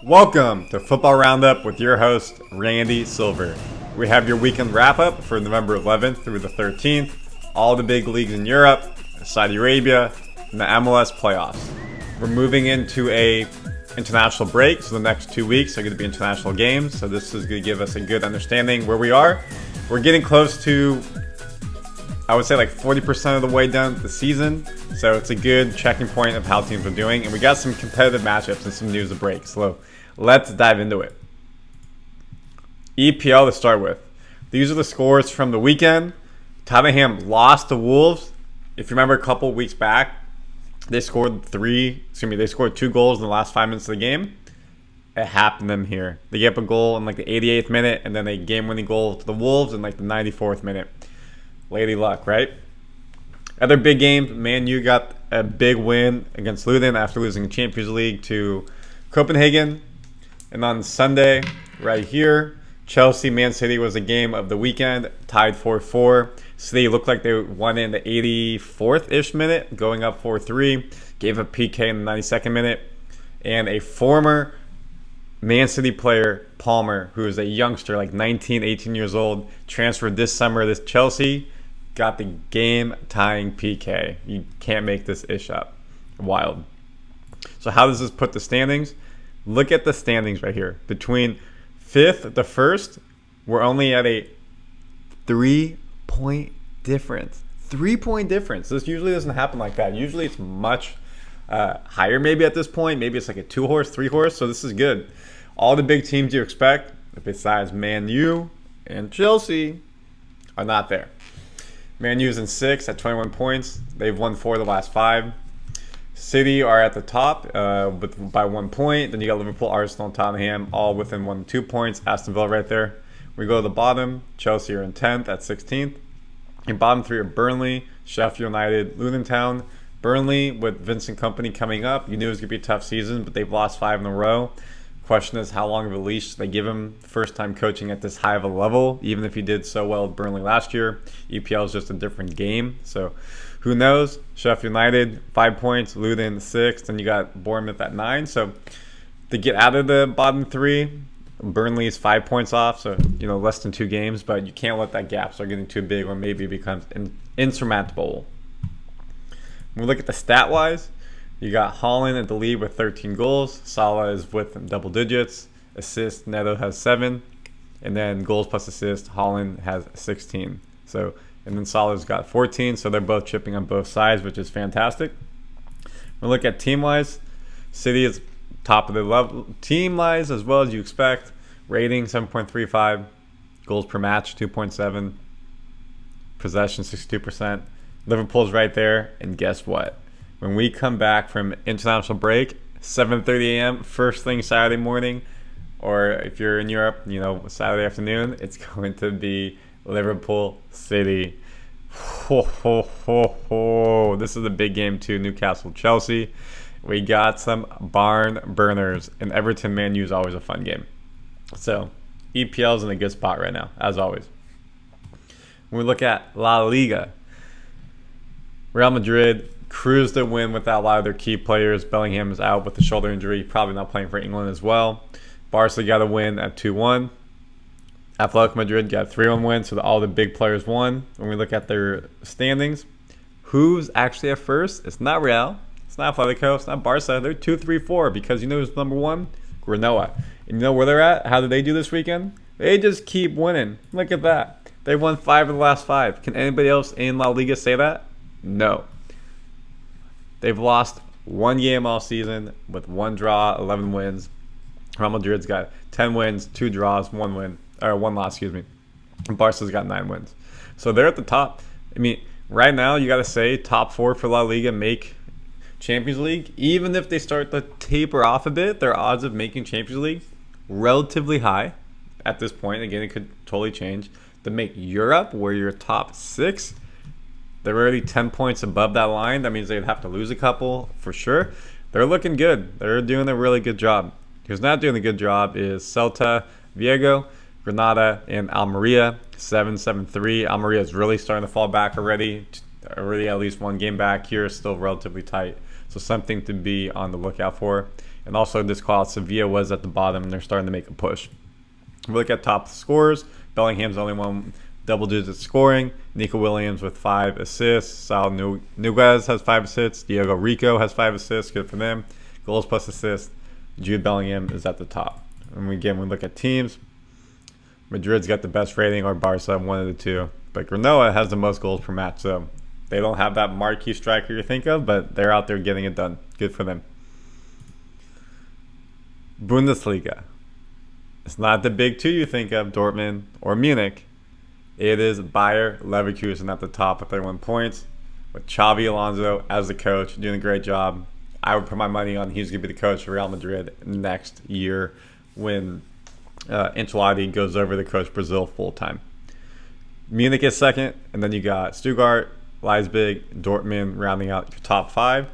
Welcome to Football Roundup with your host, Randy Silver. We have your weekend wrap-up for November 11th through the 13th, all the big leagues in Europe, Saudi Arabia, and the MLS playoffs. We're moving into a international break, so the next 2 weeks are going to be international games, so this is going to give us a good understanding where we are. We're getting close to, I would say, like 40% of the way done the season, so it's a good checking point of how teams are doing, and we got some competitive matchups and some news to break, so let's dive into it. EPL to start with. These are the scores from the weekend. Tottenham lost to Wolves. If you remember a couple weeks back, they scored 2 goals in the last 5 minutes of the game. It happened to them here. They gave up a goal in like the 88th minute, and then a game-winning goal to the Wolves in like the 94th minute. Lady luck, right? Other big games, Man U got a big win against Luton after losing the Champions League to Copenhagen. And on Sunday, right here, Chelsea, Man City was a game of the weekend, tied 4-4. City looked like they won in the 84th-ish minute, going up 4-3. Gave a PK in the 92nd minute. And a former Man City player, Palmer, who is a youngster, like 19, 18 years old, transferred this summer to Chelsea, got the game-tying PK. You can't make this ish up. Wild. So how does this put the standings? Look at the standings right here. Between 5th to 1st, we're only at a 3-point difference. 3-point difference. This usually doesn't happen like that. Usually it's much higher maybe at this point. Maybe it's like a 2-horse, 3-horse. So this is good. All the big teams you expect, besides Man U and Chelsea, are not there. Man U's in 6th at 21 points. They've won 4 of the last 5. City are at the top by 1 point. Then you got Liverpool, Arsenal, and Tottenham all within 2 points. Aston Villa right there. We go to the bottom. Chelsea are in 10th at 16th. Your bottom 3 are Burnley, Sheffield United, Luton Town. Burnley with Vincent Kompany coming up. You knew it was going to be a tough season, but they've lost 5 in a row. Question is, how long of a leash they give him? First time coaching at this high of a level, even if he did so well with Burnley last year. EPL is just a different game, so who knows? Sheffield United, 5 points. Luton, 6th. And you got Bournemouth at 9. So to get out of the bottom 3, Burnley is 5 points off. So, less than 2 games. But you can't let that gap start getting too big or maybe it becomes insurmountable. When we look at the stat-wise, you got Haaland at the lead with 13 goals. Salah is with double digits. Assists, Neto has 7. And then goals plus assists, Haaland has 16. And then Salah's got 14, so they're both chipping on both sides, which is fantastic. When we look at team-wise, City is top of the level. Team-wise, as well as you expect. Rating, 7.35. Goals per match, 2.7. Possession, 62%. Liverpool's right there, and guess what? When we come back from international break, 7:30 a.m., first thing Saturday morning, or if you're in Europe, Saturday afternoon, it's going to be Liverpool City. Ho, ho, ho, ho. This is a big game too. Newcastle, Chelsea. We got some barn burners, and Everton Man U is always a fun game. So EPL is in a good spot right now, as always. When we look at La Liga, Real Madrid cruised the win without a lot of their key players. Bellingham is out with a shoulder injury, probably not playing for England as well. Barca got a win at 2-1. Athletic Madrid got a 3-1 win, so all the big players won. When we look at their standings, who's actually at first? It's not Real. It's not Atletico. It's not Barca. They're 2, 3, 4 because you know who's number 1? Granoa. And you know where they're at? How did they do this weekend? They just keep winning. Look at that. They won 5 of the last 5. Can anybody else in La Liga say that? No. They've lost 1 game all season with 1 draw, 11 wins. Real Madrid's got 10 wins, 2 draws, 1 win. Or 1 loss, excuse me. And Barca's got 9 wins. So they're at the top. I mean, right now, you got to say top 4 for La Liga make Champions League. Even if they start to taper off a bit, their odds of making Champions League relatively high at this point. Again, it could totally change. To make Europe, where you're top 6, they're already 10 points above that line. That means they'd have to lose a couple for sure. They're looking good. They're doing a really good job. Who's not doing a good job is Celta Vigo, Granada, and Almeria. 7-7-3. Almeria is really starting to fall back already. Already at least 1 game back here. Still relatively tight. So something to be on the lookout for. And also this call, Sevilla was at the bottom and they're starting to make a push. We look at top scorers. Bellingham's the only one double-digit scoring. Nico Williams with 5 assists. Sal Nunez has 5 assists. Diego Rico has 5 assists. Good for them. Goals plus assists. Jude Bellingham is at the top. And again, we look at teams. Madrid's got the best rating, or Barca, one of the two. But Granola has the most goals per match, so they don't have that marquee striker you think of, but they're out there getting it done. Good for them. Bundesliga. It's not the big two you think of, Dortmund or Munich. It is Bayer Leverkusen at the top with 31 points, with Xavi Alonso as the coach, doing a great job. I would put my money on he's going to be the coach of Real Madrid next year when Ancelotti goes over to coach Brazil full-time. Munich is second, and then you got Stuttgart, Leipzig, Dortmund rounding out your top 5.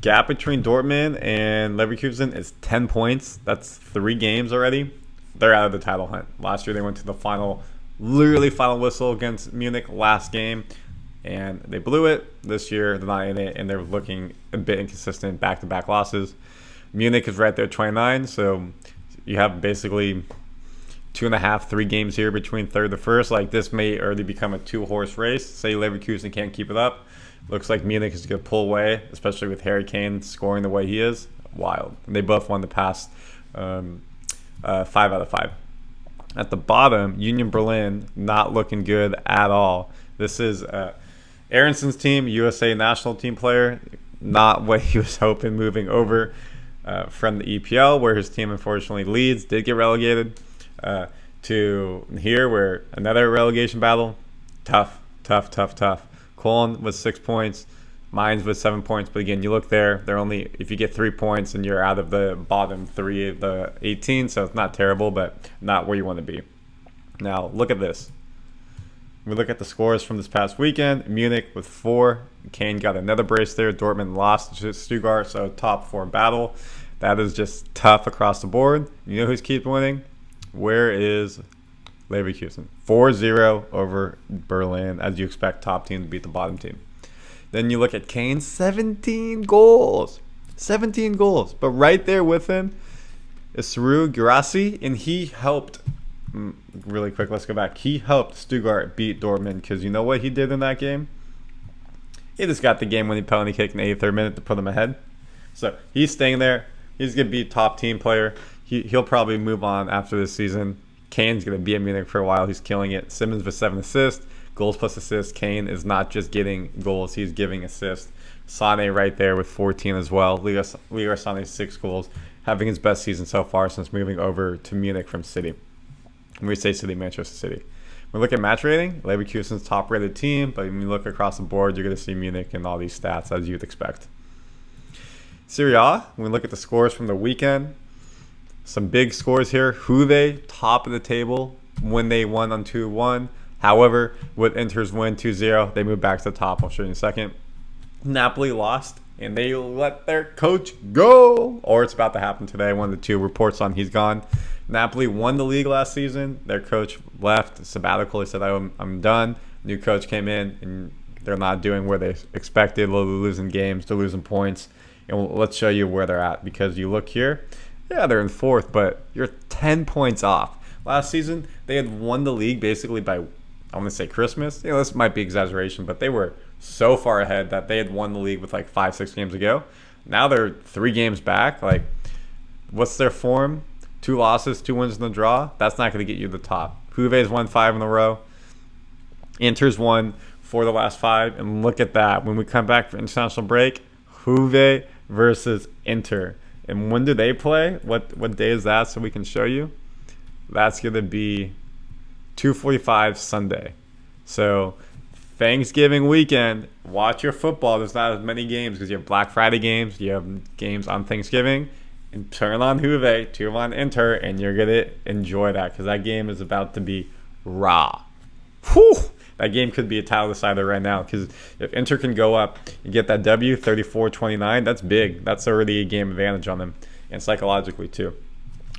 Gap between Dortmund and Leverkusen is 10 points. That's 3 games already. They're out of the title hunt. Last year they went to the final whistle against Munich last game, and they blew it. This year they're not in it, and they're looking a bit inconsistent, back-to-back losses. Munich is right there, 29, so you have basically 2.5, 3 games here between third to first. Like, this may already become a 2-horse race. Say Leverkusen can't keep it up. Looks like Munich is going to pull away, especially with Harry Kane scoring the way he is. Wild. And they both won the past 5 out of 5. At the bottom, Union Berlin, not looking good at all. This is Aronson's team, USA national team player. Not what he was hoping moving over from the EPL, where his team unfortunately Leeds did get relegated, to here where another relegation battle. Tough. Cologne with 6 points, Mainz with 7 points. But again, you look there, they're only, if you get 3 points and you're out of the bottom 3 of the 18, so it's not terrible, but not where you want to be. Now look at this. We look at the scores from this past weekend. Munich with 4. Kane got another brace there. Dortmund lost to Stuttgart, so top 4 battle. That is just tough across the board. You know who's keeps winning? Where is Leverkusen? 4-0 over Berlin, as you expect top team to beat the bottom team. Then you look at Kane, 17 goals. 17 goals. But right there with him is Seru Girassi, and he helped, really quick, let's go back. He helped Stuttgart beat Dortmund, because you know what he did in that game? He just got the game-winning penalty kick in the 83rd minute to put them ahead. So he's staying there. He's going to be a top team player. He'll probably move on after this season. Kane's going to be at Munich for a while. He's killing it. Simmons with 7 assists. Goals plus assists. Kane is not just getting goals. He's giving assists. Sané right there with 14 as well. Liga Sané 6 goals. Having his best season so far since moving over to Munich from City. When we say City, Manchester City. When we look at match rating, Leverkusen's top-rated team. But when you look across the board, you're going to see Munich and all these stats as you'd expect. Seria, when we look at the scores from the weekend, some big scores here. Juve, top of the table when they won on 2-1. However, with Inter's win 2-0, they moved back to the top. I'll show you in a second. Napoli lost, and they let their coach go. Or it's about to happen today. One of the 2 reports on he's gone. Napoli won the league last season. Their coach left, sabbatical. He said, I'm done. New coach came in, and they're not doing where they expected. They're losing games. They're losing points. And let's show you where they're at, because you look here. Yeah, they're in 4th, but you're 10 points off. Last season, they had won the league basically by, I want to say Christmas. You know, this might be exaggeration, but they were so far ahead that they had won the league with like 5-6 games ago. Now they're 3 games back. Like, what's their form? 2 losses, 2 wins in the draw. That's not going to get you to the top. Juve's won 5 in a row. Inter's won 4 of the last 5. And look at that. When we come back for international break, Juve versus Inter. And when do they play? What day is that so we can show you? That's going to be 2:45 Sunday. So Thanksgiving weekend, watch your football. There's not as many games because you have Black Friday games. You have games on Thanksgiving. And turn on Juve, turn on Inter, and you're going to enjoy that because that game is about to be raw. Whew! That game could be a title decider right now because if Inter can go up and get that W, 34-29, that's big. That's already a game advantage on them, and psychologically too.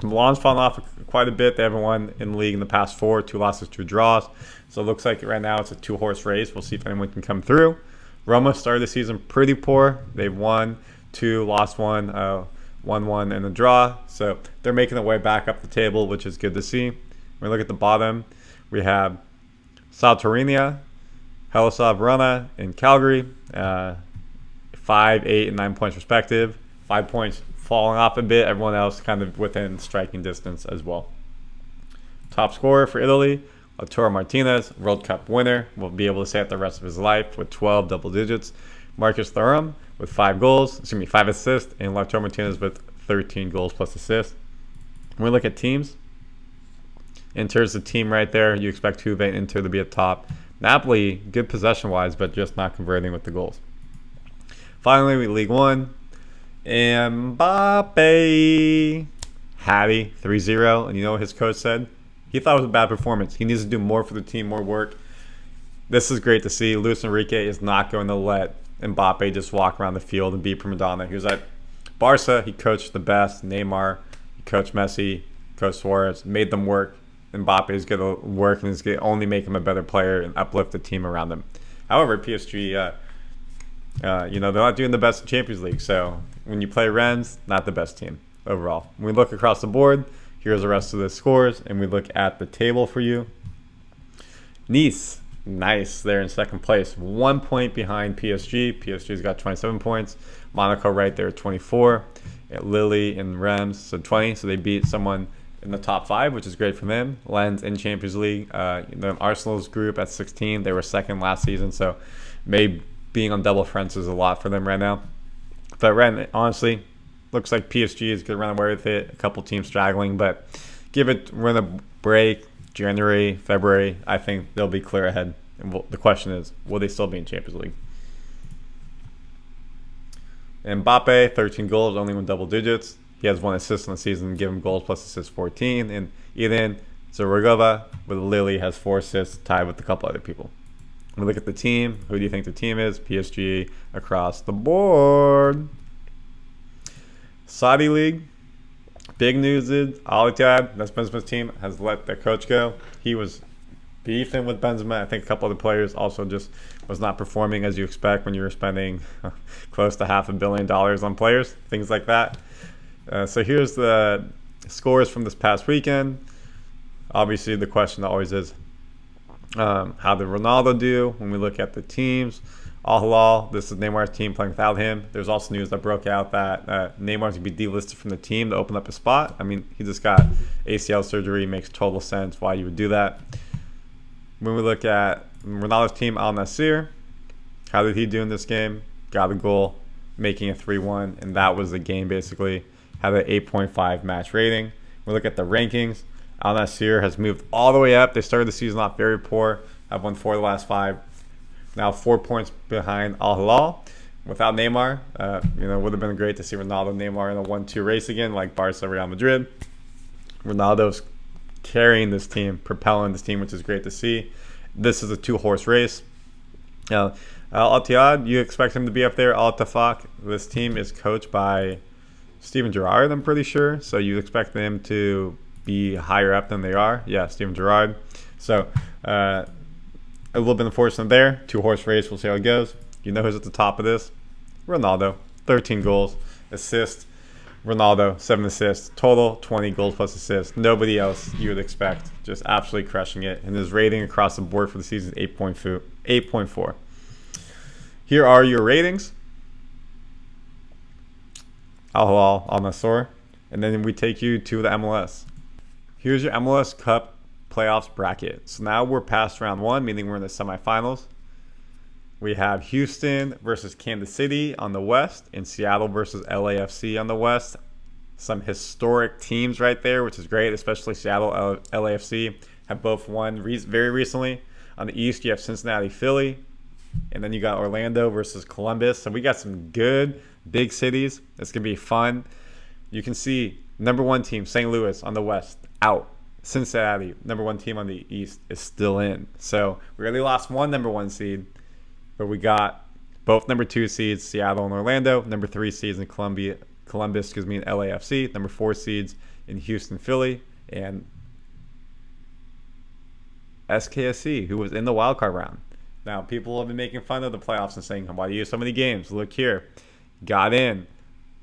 Milan's fallen off quite a bit. They haven't won in the league in the past 4, 2 losses, 2 draws. So it looks like right now it's a 2-horse race. We'll see if anyone can come through. Roma started the season pretty poor. They've won 2 lost 1, 1-1 and a draw. So they're making their way back up the table, which is good to see. When we look at the bottom, we have Saltorinia, Hellasov Verona, and Calgary. 5, 8, and 9 points respective. 5 points falling off a bit. Everyone else kind of within striking distance as well. Top scorer for Italy, Lautaro Martinez, World Cup winner, will be able to say it the rest of his life with 12 double digits. Marcus Thuram with 5 assists, and Lautaro Martinez with 13 goals plus assists. When we look at teams, Inter's the team right there. You expect Juve and Inter to be at top. Napoli, good possession-wise, but just not converting with the goals. Finally, we League One. Mbappe. Hattie, 3-0. And you know what his coach said? He thought it was a bad performance. He needs to do more for the team, more work. This is great to see. Luis Enrique is not going to let Mbappe just walk around the field and be prima donna. He was at Barca. He coached the best. Neymar. He coached Messi. Coached Suarez. Made them work. Mbappe is going to work and is going to only make him a better player and uplift the team around him. However, PSG... they're not doing the best in Champions League. So when you play Rennes, not the best team overall. When we look across the board, here's the rest of the scores, and we look at the table for you. Nice, they're in second place, 1 point behind PSG. PSG's got 27 points. Monaco right there at 24. Lille and Reims, so 20. So they beat someone in the top 5, which is great for them. Lens in Champions League. Arsenal's group at 16. They were second last season, so maybe being on double fronts is a lot for them right now. But Rennes, honestly, looks like PSG is going to run away with it. A couple teams straggling, but run a break, January, February, I think they'll be clear ahead. And the question is, will they still be in Champions League? Mbappe, 13 goals, only won double digits. He has 1 assist in the season, give him goals plus assists 14. And Eden Zurigova with Lille has 4 assists, tied with a couple other people. When we look at the team, who do you think the team is? PSG across the board. Saudi League, big news is Al Ittihad, that's Benzema's team, has let their coach go. He was beefing with Benzema. I think a couple other players also just was not performing as you expect when you were spending close to $500 million on players, things like that. So here's the scores from this past weekend. Obviously, the question always is, how did Ronaldo do? When we look at the teams, Al Hilal, this is Neymar's team playing without him. There's also news that broke out that Neymar's going to be delisted from the team to open up a spot. I mean, he just got ACL surgery. Makes total sense why you would do that. When we look at Ronaldo's team, Al Nassr, how did he do in this game? Got a goal, making it 3-1, and that was the game basically. Had an 8.5 match rating. We look at the rankings. Al Nassr has moved all the way up. They started the season off very poor. Have won 4 of the last 5. Now 4 points behind Al Hilal. Without Neymar, would have been great to see Ronaldo and Neymar in a 1-2 race again, like Barca, Real Madrid. Ronaldo's carrying this team, propelling this team, which is great to see. This is a 2-horse race. Al Ittihad, you expect him to be up there. Al Tafaq, this team is coached by Steven Gerrard, I'm pretty sure. So you expect them to be higher up than they are. Yeah, Steven Gerrard. So a little bit unfortunate there. 2-horse race. We'll see how it goes. You know who's at the top of this? Ronaldo. 13 goals. Assists. Ronaldo, 7 assists. Total, 20 goals plus assists. Nobody else you would expect. Just absolutely crushing it. And his rating across the board for the season is 8.4. Here are your ratings. Al Hilal, Al Nassr. And then we take you to the MLS. Here's your MLS Cup playoffs bracket. So now we're past round 1, meaning we're in the semifinals. We have Houston versus Kansas City on the west, and Seattle versus LAFC on the west. Some historic teams right there, which is great, especially Seattle, LAFC have both won very recently. On the east, you have Cincinnati, Philly, and then you got Orlando versus Columbus. So we got some good big cities. It's going to be fun. You can see number 1 team, St. Louis on the west, out. Cincinnati, number 1 team on the east, is still in. So we really lost one number 1 seed, but we got both number 2 seeds, Seattle and Orlando, number 3 seeds in Columbus, and LAFC, number 4 seeds in Houston, Philly, and SKSC, who was in the wildcard round. Now, people have been making fun of the playoffs and saying, why do you have so many games? Look here. Got in.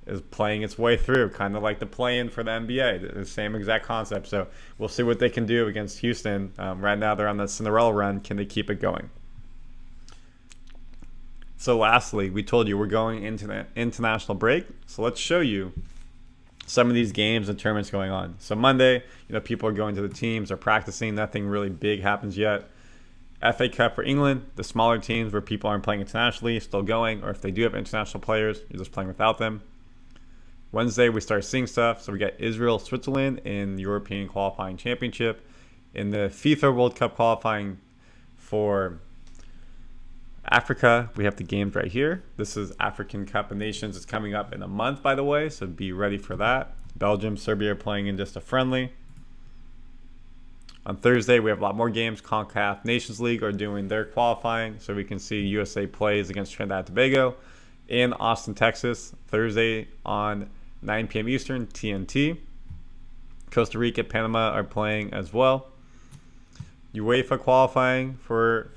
is playing its way through, kind of like the play-in for the NBA, the same exact concept. So we'll see what they can do against Houston. Right now they're on the Cinderella run. Can they keep it going? So lastly, we told you we're going into the international break. So let's show you some of these games and tournaments going on. So Monday, people are going to the teams, are practicing. Nothing really big happens yet. FA Cup for England, the smaller teams where people aren't playing internationally, still going, or if they do have international players, you're just playing without them. Wednesday, we start seeing stuff. So we got Israel, Switzerland in the European Qualifying Championship. In the FIFA World Cup qualifying for Africa, we have the games right here. This is African Cup of Nations. It's coming up in a month, by the way, so be ready for that. Belgium, Serbia are playing in just a friendly. On Thursday, we have a lot more games. CONCACAF Nations League are doing their qualifying, so we can see USA plays against Trinidad and Tobago in Austin, Texas, Thursday on 9 p.m. Eastern, TNT. Costa Rica, Panama are playing as well. UEFA qualifying for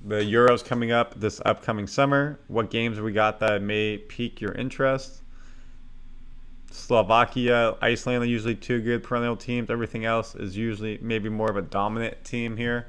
the Euros coming up this upcoming summer. What games have we got that may pique your interest? Slovakia, Iceland are usually two good perennial teams. Everything else is usually maybe more of a dominant team here.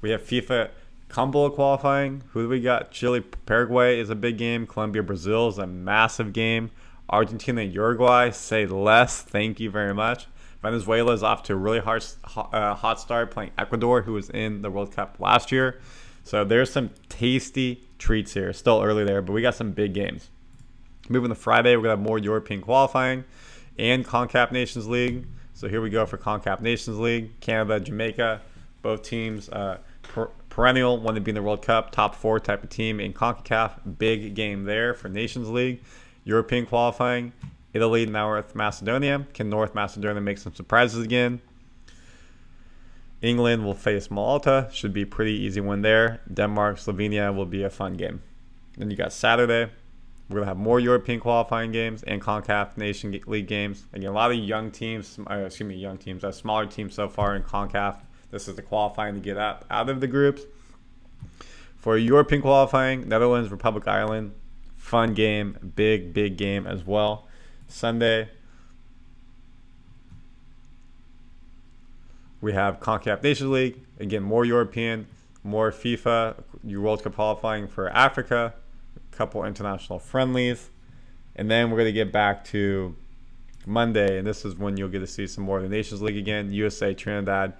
We have FIFA CONMEBOL qualifying. Who do we got? Chile, Paraguay is a big game. Colombia, Brazil is a massive game. Argentina, Uruguay, say less. Thank you very much. Venezuela is off to a really hot start playing Ecuador, who was in the World Cup last year. So there's some tasty treats here. Still early there, but we got some big games. Moving to Friday, we're going to have more European qualifying and CONCACAF Nations League. So here we go for CONCACAF Nations League. Canada, Jamaica, both teams perennial, want to be in the World Cup, top 4 type of team in CONCACAF. Big game there for Nations League. European qualifying, Italy, North Macedonia. Can North Macedonia make some surprises again? England will face Malta. Should be a pretty easy win there. Denmark, Slovenia will be a fun game. Then you got Saturday. We're going to have more European qualifying games and CONCACAF Nation League games. Again, a lot of young teams, smaller teams so far in CONCACAF. This is the qualifying to get out of the groups. For European qualifying, Netherlands, Republic of Ireland. Fun game. Big game as well. Sunday, we have CONCACAF Nations League. Again, more European, more FIFA, World Cup qualifying for Africa. Couple international friendlies, and then we're going to get back to Monday, and this is when you'll get to see some more of the Nations League again. USA, Trinidad,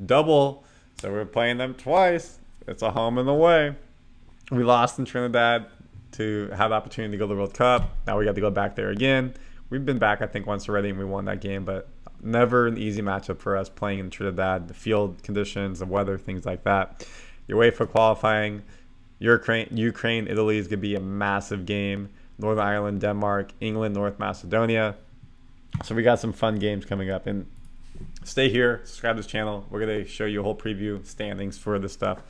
double, so we're playing them twice. It's a home and away. We lost in Trinidad to have the opportunity to go to the World Cup. Now we got to go back there again. We've been back, I think, once already, and we won that game, but never an easy matchup for us playing in Trinidad. The field conditions, the weather, things like that. UEFA qualifying, Ukraine, Italy is going to be a massive game. Northern Ireland, Denmark, England, North Macedonia. So we got some fun games coming up. And stay here, subscribe to this channel. We're going to show you a whole preview standings for this stuff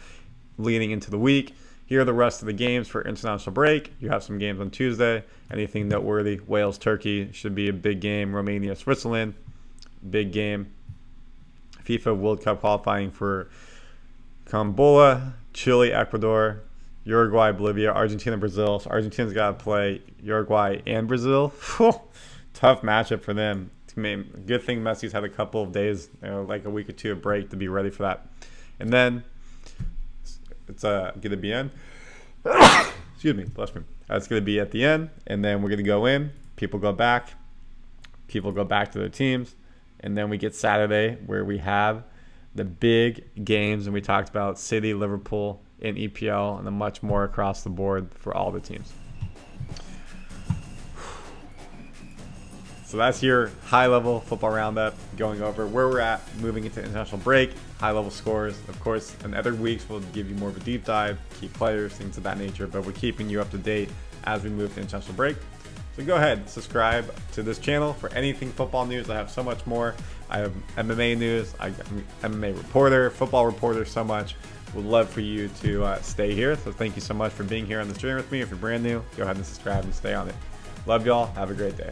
leading into the week. Here are the rest of the games for international break. You have some games on Tuesday. Anything noteworthy? Wales, Turkey should be a big game. Romania, Switzerland, big game. FIFA World Cup qualifying for CONMEBOL, Chile, Ecuador, Uruguay, Bolivia, Argentina, Brazil. So Argentina's got to play Uruguay and Brazil. Tough matchup for them. Good thing Messi's had a couple of days, like a week or two of break to be ready for that. And then it's going to be in. Excuse me, bless me. It's going to be at the end, and then we're going to go in. People go back. People go back to their teams, and then we get Saturday where we have the big games, and we talked about City, Liverpool, in EPL, and then much more across the board for all the teams. So that's your high-level football roundup, going over where we're at, moving into international break, high-level scores. Of course, in other weeks, we'll give you more of a deep dive, key players, things of that nature, but we're keeping you up to date as we move to international break. So go ahead, subscribe to this channel for anything football news. I have so much more. I have MMA news, I'm MMA reporter, football reporter, so much. Would love for you to stay here. So thank you so much for being here on this journey with me. If you're brand new, go ahead and subscribe and stay on it. Love y'all. Have a great day.